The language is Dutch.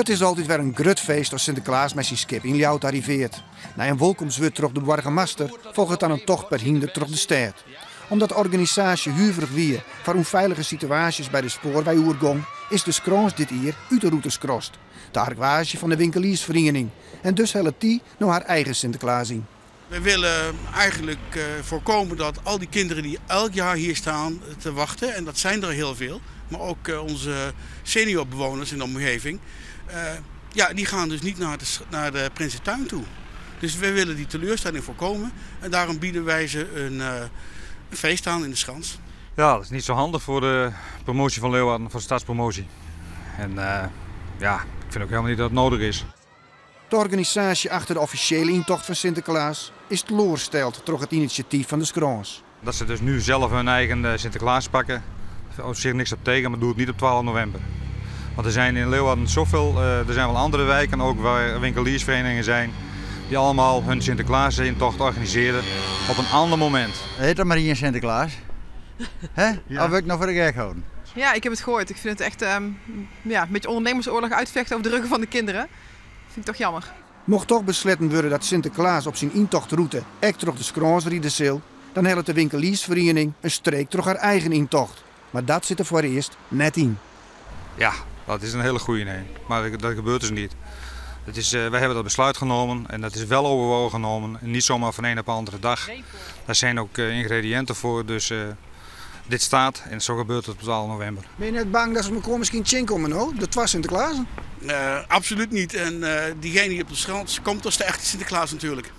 Het is altijd weer een grut feest als Sinterklaas met zijn skip in Ljout arriveert. Na een welkomstwut terug de Borgemaster volgt dan een tocht per hinder terug de stad. Omdat de organisatie huiverig wie voor onveilige situaties bij de spoorwegoergang is de Scroons dit jaar uit de routes krost. De argwage van de winkeliersvereniging. En dus helpt die nou haar eigen Sinterklaas in. We willen eigenlijk voorkomen dat al die kinderen die elk jaar hier staan te wachten, en dat zijn er heel veel, maar ook onze seniorbewoners in de omgeving, die gaan dus niet naar de Prinsentuin toe. Dus we willen die teleurstelling voorkomen en daarom bieden wij ze een feest aan in de Schans. Ja, dat is niet zo handig voor de promotie van Leeuwarden, voor de stadspromotie. En ik vind ook helemaal niet dat het nodig is. De organisatie achter de officiële intocht van Sinterklaas is teleurgesteld door het initiatief van de Scroons. Dat ze dus nu zelf hun eigen Sinterklaas pakken, op zich niks op tegen, maar doe het niet op 12 november. Want er zijn in Leeuwarden zoveel, er zijn wel andere wijken ook waar winkeliersverenigingen zijn, die allemaal hun Sinterklaas-intocht organiseren op een ander moment. Heet dat maar hier Sinterklaas? Hè? Ja. Of wil ik nog voor de gek houden? Ja, ik heb het gehoord. Ik vind het echt een beetje ondernemersoorlog uitvechten over de ruggen van de kinderen. Dat vind ik toch jammer. Mocht toch besloten worden dat Sinterklaas op zijn intochtroute echt terug de Scroons rieden zal, dan helpt de winkeliersvereniging een streek terug haar eigen intocht. Maar dat zit er voor eerst net in. Ja, dat is een hele goede nee. Maar dat gebeurt dus niet. Wij hebben dat besluit genomen en dat is wel overwogen genomen. En niet zomaar van een op de andere dag. Daar zijn ook ingrediënten voor, dus dit staat en zo gebeurt het op 12 november. Ben je net bang dat ze elkaar misschien tjin komen, nou? Dat was Sinterklaas? Absoluut niet. En diegene die op de Schans komt, dat is de echte Sinterklaas natuurlijk.